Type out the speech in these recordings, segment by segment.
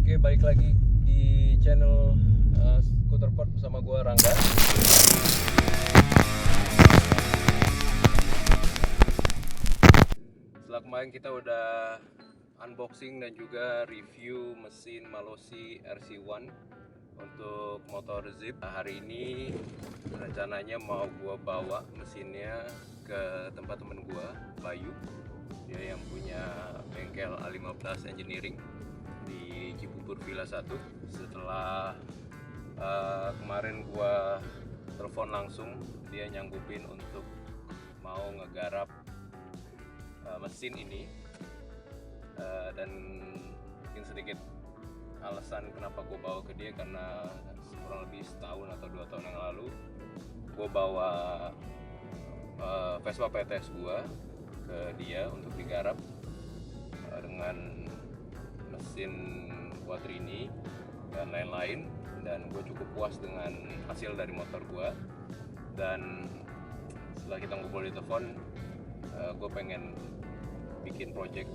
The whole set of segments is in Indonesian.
Oke, balik lagi di channel Scooterport bersama gue Rangga. Setelah kemarin kita udah unboxing dan juga review mesin Malossi RC1 untuk motor Zip. Hari ini rencananya mau gue bawa mesinnya ke tempat temen gue, Bayu. Dia yang punya bengkel A15 Engineering di Cibubur Villa 1. Setelah kemarin gua telepon langsung, dia nyanggupin untuk mau ngegarap mesin ini, dan mungkin sedikit alasan kenapa gua bawa ke dia karena kurang lebih setahun atau 2 tahun yang lalu gua bawa Vespa PTS gua ke dia untuk digarap dengan mesin Quattrini dan lain-lain, dan gue cukup puas dengan hasil dari motor gue. Dan setelah kita ngobrol di telepon, gue pengen bikin project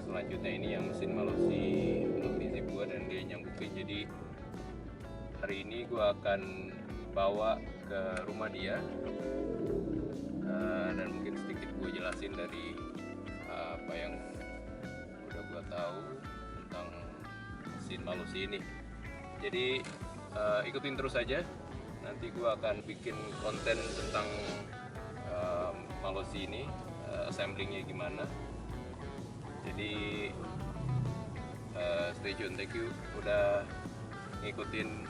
selanjutnya ini yang mesin Malossi untuk di Zip gue, dan dia nyanggupin. Jadi hari ini gue akan bawa ke rumah dia, dan mungkin sedikit gue jelasin dari apa yang udah gue tahu tentang mesin Malossi ini. Jadi ikutin terus aja, nanti gue akan bikin konten tentang Malossi ini, assemblingnya gimana. Jadi stay tune. Thank you udah ngikutin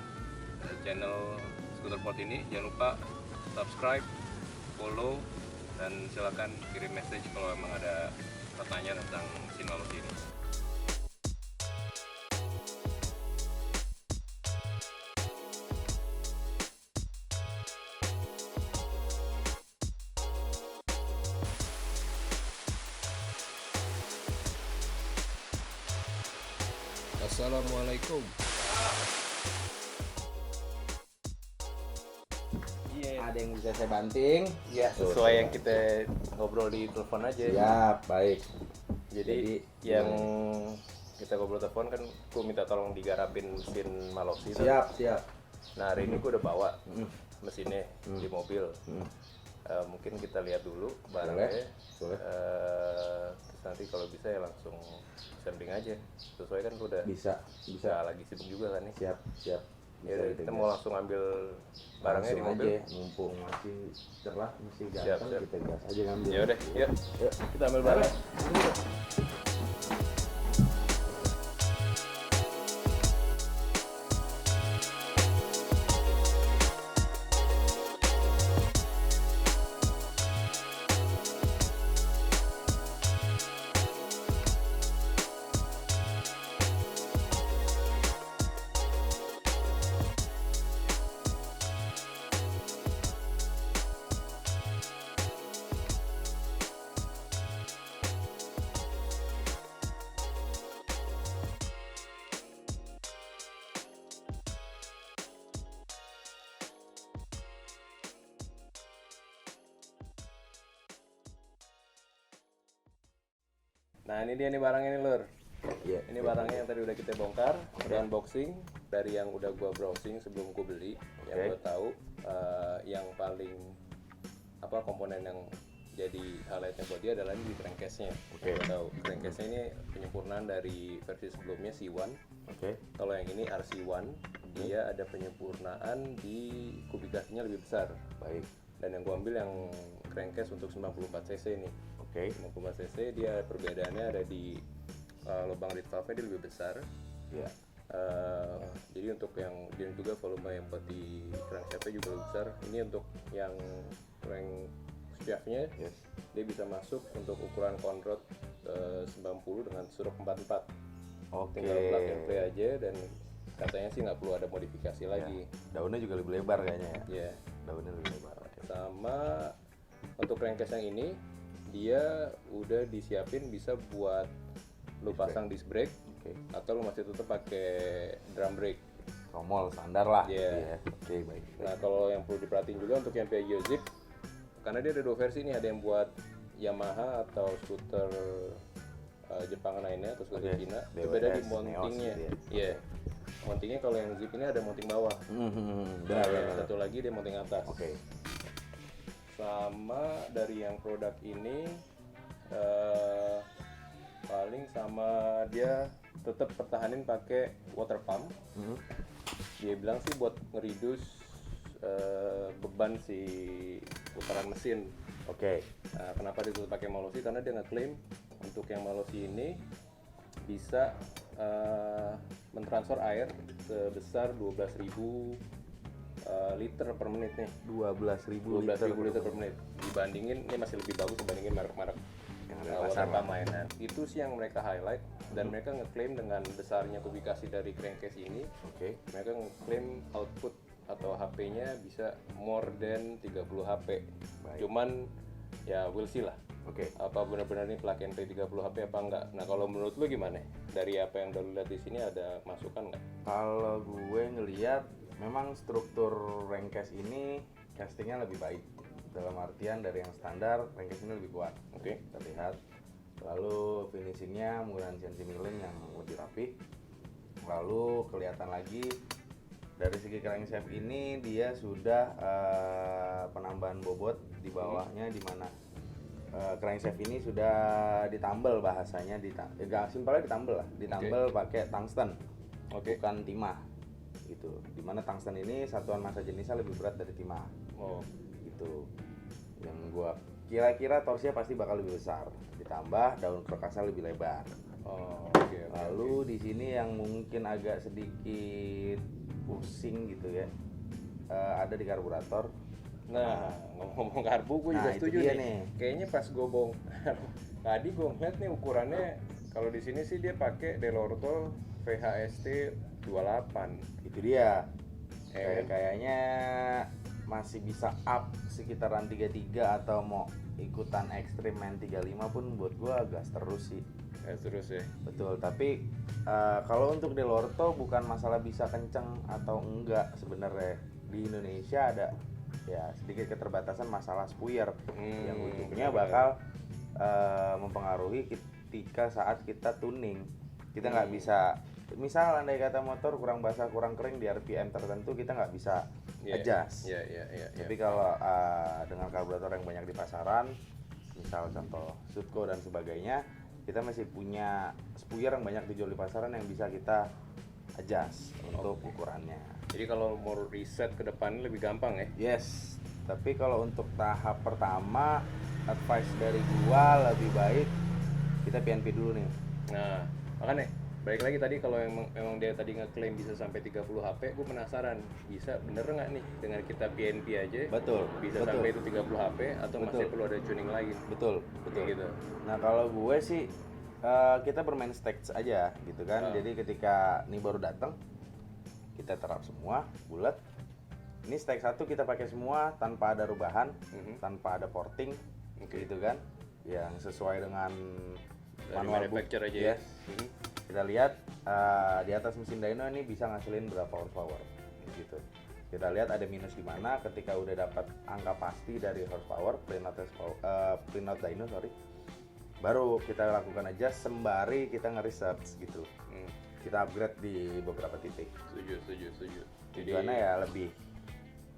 channel Scooterport ini. Jangan lupa subscribe, follow, dan silakan kirim message kalau emang ada pertanyaan tentang mesin Malossi ini. Assalamualaikum. Ada yang bisa saya banting? Ya, sesuai yang kita ngobrol di telepon aja. Siap, baik. Jadi yang kita ngobrol telepon kan, gue minta tolong digarapin mesin Malossi. Siap. Nah, hari ini gue udah bawa mesinnya di mobil. Mungkin kita lihat dulu barangnya. Boleh. Terus nanti kalau bisa ya langsung sampling aja. Sesuai kan gue udah Bisa. lagi sibuk juga kan nih. Siap. Ya udah, kita mau langsung ambil barangnya di mobil. Aja, mumpung masih cerah, masih Siap. ganteng, kita gas aja ngambil. Ya udah, yuk kita ambil barang. Nah, ini dia nih barangnya nih, Lur. Iya. Ini barangnya yang tadi udah kita bongkar, udah unboxing dari yang udah gua browsing sebelum gua beli. Yang gua tahu yang paling komponen yang jadi highlightnya buat dia adalah di crankcase-nya. Gua tahu crankcase-nya ini penyempurnaan dari versi sebelumnya C1. Kalau yang ini RC1, dia ada penyempurnaan di kubikasinya lebih besar. Baik. Dan yang gua ambil yang crankcase untuk 94 cc nih. 94 cc, dia perbedaannya ada di lubang lead valve-nya dia lebih besar. Iya. Jadi untuk yang dan juga volume yang buat di crankshaft-nya juga lebih besar. Ini untuk yang crankshaft-nya, dia bisa masuk untuk ukuran conrod 90 dengan stroke 44. Tinggal plug and play aja, dan katanya sih nggak perlu ada modifikasi lagi. Daunnya juga lebih lebar kayaknya ya. Iya. Daunnya lebih lebar. Sama untuk crankcase yang ini, dia udah disiapin bisa buat lu pasang disc brake, atau lu masih tetap pakai drum brake. Tromol standar lah. Iya. Baik. Nah, kalau yang perlu diperhatiin juga untuk yang Piaggio Zip, karena dia ada 2 versi nih, ada yang buat Yamaha atau skuter Jepang lainnya atau Oke. Cina. Itu beda di DWS, mountingnya. Neos gitu Iya. Mountingnya kalau yang Zip ini ada mounting bawah. Benar, Nah, benar. satu lagi dia mounting atas. Oke. Sama dari yang produk ini eh, paling sama dia tetap pertahanin pakai water pump. Dia bilang sih buat ngereduce beban si putaran mesin. Oke. Nah, kenapa dia tetap pakai Malossi? Karena dia ngeklaim untuk yang Malossi ini bisa mentransfer air sebesar 12.000 liter per menit nih. 12.000 12.000 liter per menit. Dibandingin ini masih lebih bagus dibandingin merek-merek yang ada di pasar water pump mainan. Itu sih yang mereka highlight dan mereka ngeklaim dengan besarnya kubikasi dari crankcase ini, Oke. mereka ngeklaim output atau HP-nya bisa more than 30 HP. Baik. Cuman ya we'll see lah. Oke. Apa benar-benar ini plug and play 30 HP apa enggak? Nah, kalau menurut lu gimana? Dari apa yang udah lu lihat di sini ada masukan nggak? Kalau gue ngelihat memang struktur Rangcase ini castingnya lebih baik. Dalam artian dari yang standar, Rangcase ini lebih kuat. Oke. Terlihat. Lalu finishingnya menggunakan CNC milling yang lebih rapi. Lalu kelihatan lagi dari segi crankshaft ini dia sudah penambahan bobot di bawahnya, di mana crankshaft ini sudah ditambal, bahasanya simpelnya ditambal lah, ditambal pakai tungsten, Oke. bukan timah gitu. Dimana tungsten ini satuan massa jenisnya lebih berat dari timah Oh. gitu. Yang gua kira-kira torsinya pasti bakal lebih besar, ditambah daun kerokasnya lebih lebar. Oh, oke. Lalu di sini yang mungkin agak sedikit pusing gitu ya, ada di karburator. Nah, ngomong-ngomong karbu, gue Nah, juga itu setuju dia nih. nih. Kayaknya pas gue tadi gue ngeliat nih ukurannya, kalau di sini sih dia pakai Delorto VHST 28. Itu dia. Eh. Kayaknya masih bisa up sekitaran 33 atau mau ikutan ekstrim main 35 pun buat gua gas terus sih. Terus ya. Betul, tapi kalau untuk Delorto bukan masalah bisa kenceng atau enggak sebenarnya. Di Indonesia ada ya sedikit keterbatasan masalah spuyer yang ujungnya benar-benar. bakal mempengaruhi ketika saat kita tuning. Kita nggak bisa, misal andai kata motor kurang basah kurang kering di RPM tertentu, kita nggak bisa adjust. Iya. Tapi kalau dengan karburator yang banyak di pasaran, misal contoh Sutco dan sebagainya, kita masih punya spuyer yang banyak dijual di pasaran yang bisa kita adjust untuk ukurannya. Jadi kalau mau riset ke depan lebih gampang ya. Yes, tapi kalau untuk tahap pertama, advice dari gua lebih baik kita PNP dulu nih. Nah, makanya balik lagi tadi kalau memang dia tadi ngeklaim bisa sampai 30 HP, gue penasaran bisa bener nggak nih dengan kita PNP aja Betul, bisa betul. sampai itu 30 HP atau masih Betul. perlu ada tuning lagi? Betul, betul. Kayak gitu. Nah kalau gue sih kita bermain stage aja gitu kan. Jadi ketika ini baru datang, kita terap semua bulat. Ini stage 1 kita pakai semua tanpa ada rubahan, tanpa ada porting, gitu kan, yang sesuai dengan Dari manual book. manufacturer aja ya. Yes. Kita lihat di atas mesin dyno ini bisa ngasilin berapa horsepower gitu. Kita lihat ada minus di mana ketika udah dapat angka pasti dari horsepower printout dyno baru kita lakukan aja sembari kita nge-research gitu. Kita upgrade di beberapa titik. Setuju. Tujuannya ya lebih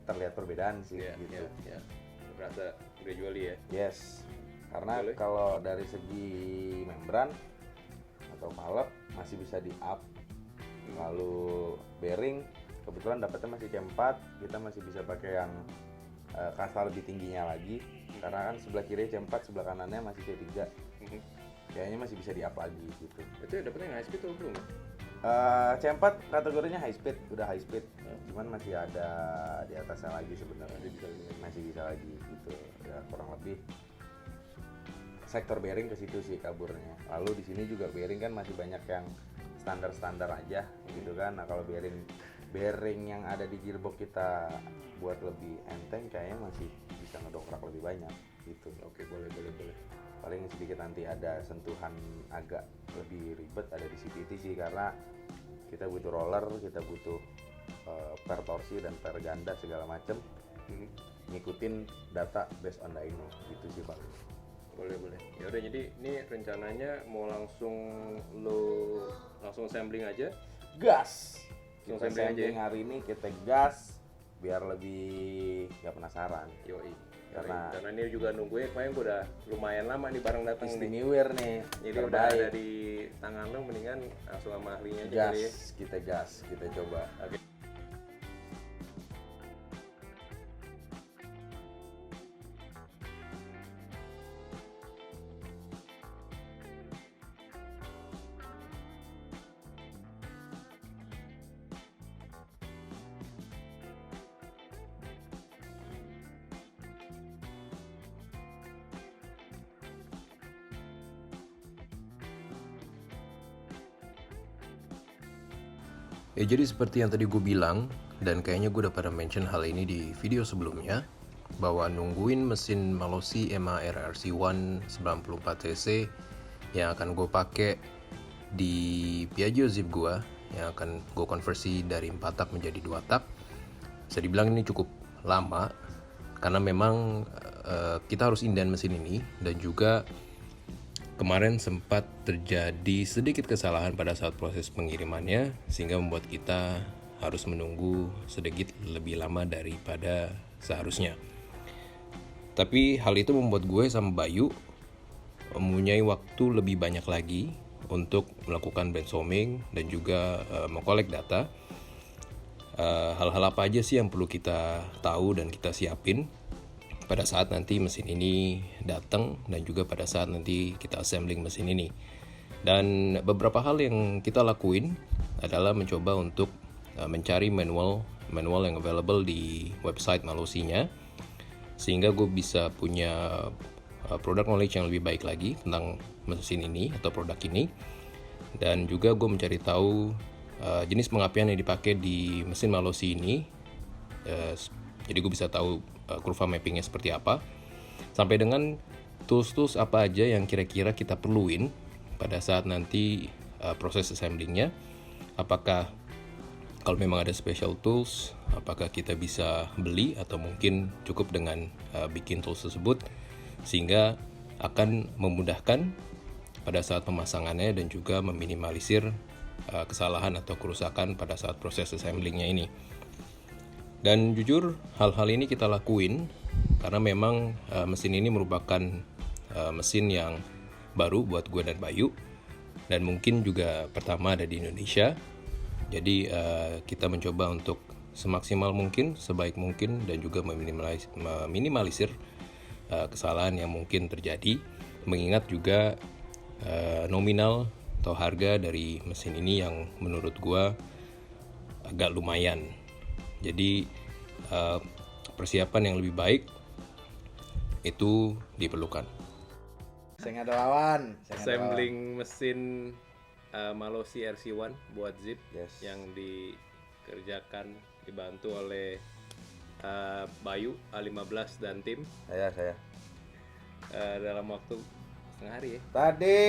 terlihat perbedaan sih Iya, gitu. iya. Berasa gradually ya. Yes. Karena Boleh. kalau dari segi membran atau pallet masih bisa di up. Lalu bearing kebetulan dapetnya masih C4, kita masih bisa pakai yang kasta lebih tingginya lagi. Karena kan sebelah kiri C4, sebelah kanannya masih C3. Kayaknya masih bisa di up lagi gitu. Itu dapetnya yang high speed atau belum? C4 kategorinya high speed, udah high speed. Cuman masih ada di atasnya lagi sebenarnya. Masih bisa lagi gitu. Ya kurang lebih sektor bearing ke situ sih kaburnya. Lalu di sini juga bearing kan masih banyak yang standar-standar aja gitu kan. Nah, kalau bearing yang ada di gearbox kita buat lebih enteng kayaknya masih bisa ngedongkrak lebih banyak gitu. Oke, boleh. Paling sedikit nanti ada sentuhan agak lebih ribet ada di CVT sih, karena kita butuh roller, kita butuh per torsi dan per ganda segala macem, ngikutin data based on dyno gitu sih Pak. Boleh. Ya udah, jadi ini rencananya mau langsung sampling aja. Gas. Langsung Kita sampling aja ya? sampling hari ini, kita gas biar lebih nggak penasaran. Yoi. Karena ini juga nungguin, kemarin gue udah lumayan lama nih barang datang nih. istimewa nih. Jadi udah ada di tangan lo, mendingan langsung sama ahlinya aja kali ya. Gas, kita coba. Oke. Ya, jadi seperti yang tadi gue bilang, dan kayaknya gue udah pada mention hal ini di video sebelumnya, bahwa nungguin mesin Malossi EMA RRC1 94cc yang akan gue pakai di Piaggio Zip gue, yang akan gue konversi dari 4 tak menjadi 2 tak, bisa dibilang ini cukup lama, karena memang kita harus inden mesin ini, dan juga kemarin sempat terjadi sedikit kesalahan pada saat proses pengirimannya, sehingga membuat kita harus menunggu sedikit lebih lama daripada seharusnya. Tapi hal itu membuat gue sama Bayu mempunyai waktu lebih banyak lagi untuk melakukan brainstorming dan juga mengkolek data. Hal-hal apa aja sih yang perlu kita tahu dan kita siapin pada saat nanti mesin ini datang, dan juga pada saat nanti kita assembling mesin ini. Dan beberapa hal yang kita lakuin adalah mencoba untuk mencari manual yang available di website Malossi-nya, sehingga gue bisa punya product knowledge yang lebih baik lagi tentang mesin ini atau produk ini. Dan juga gue mencari tahu jenis pengapian yang dipakai di mesin Malossi ini. Jadi gue bisa tahu kurva mappingnya seperti apa, sampai dengan tools apa aja yang kira-kira kita perluin pada saat nanti proses assemblingnya. Apakah kalau memang ada special tools, apakah kita bisa beli atau mungkin cukup dengan bikin tools tersebut, sehingga akan memudahkan pada saat pemasangannya dan juga meminimalisir kesalahan atau kerusakan pada saat proses assemblingnya ini. Dan jujur, hal-hal ini kita lakuin karena memang mesin ini merupakan mesin yang baru buat gue dan Bayu, dan mungkin juga pertama ada di Indonesia. Jadi kita mencoba untuk semaksimal mungkin, sebaik mungkin, dan juga meminimalisir kesalahan yang mungkin terjadi, mengingat juga nominal atau harga dari mesin ini yang menurut gue agak lumayan. Jadi persiapan yang lebih baik itu diperlukan. Saya ada lawan. Assembling mesin Malossi RC1 buat Zip, yang dikerjakan dibantu oleh Bayu, A15 dan tim. Saya. Dalam waktu setengah hari ya. Tadi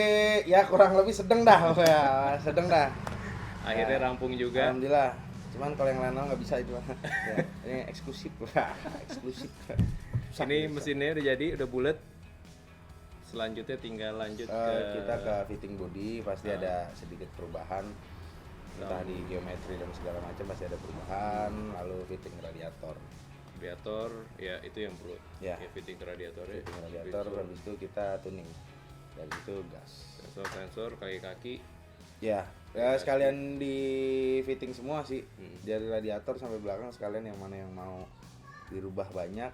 ya kurang lebih sedang dah. Akhirnya rampung juga. Alhamdulillah. Cuman kalau yang lain nggak bisa itu. Ya, ini eksklusif. Ini mesinnya udah jadi, udah bulat. Selanjutnya tinggal lanjut kita ke fitting body, pasti ada sedikit perubahan. Entah di geometri dan segala macam pasti ada perubahan. Lalu fitting radiator, ya itu yang perlu. Ya, fitting radiatornya. Fitting radiator, habis itu kita tuning. Dari itu gas. Sensor kaki-kaki. Ya sekalian di fitting semua sih. Dari radiator sampai belakang sekalian, yang mana yang mau dirubah banyak,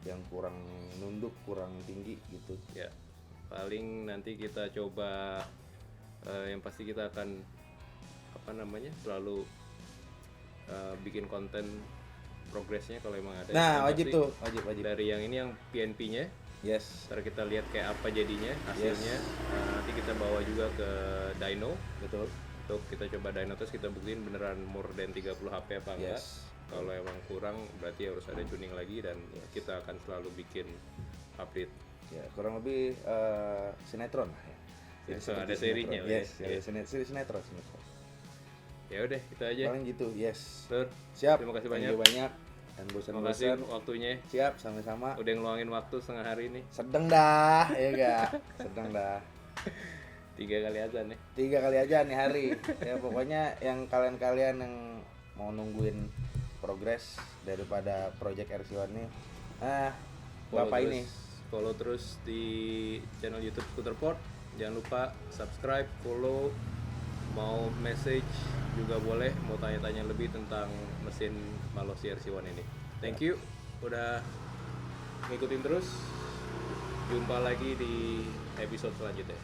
yang kurang nunduk, kurang tinggi gitu. Ya, paling nanti kita coba yang pasti kita akan selalu bikin konten progresnya kalau emang ada. Nah, wajib. Dari yang ini yang PNP-nya. Yes. Ntar kita lihat kayak apa jadinya hasilnya. Nanti kita bawa juga ke dyno. Betul. Untuk kita coba dyno test, kita buktiin beneran more than 30 HP apa enggak. Kalau emang kurang berarti harus ada tuning lagi, dan kita akan selalu bikin update. Ya, kurang lebih sinetron lah ya. So, ada serinya. Sinetron. Ya udah, itu aja. Paling gitu, yes. Tur, Siap. terima kasih Thank banyak. you banyak. dan Terima kasih bosan-bosan. waktunya. Siap, sama-sama. Udah ngeluangin waktu setengah hari ini. Sedang dah, ya gak? Sedang dah. 3 kali azan nih. 3 kali aja nih hari. Ya pokoknya yang kalian-kalian yang mau nungguin progres daripada project RC1 nih. Nah, Bapak ini Follow terus di channel YouTube Scooterport. Jangan lupa subscribe, follow. Mau message juga boleh, mau tanya-tanya lebih tentang mesin Malossi RC1 ini. Thank you udah ngikutin terus. Jumpa lagi di episode selanjutnya.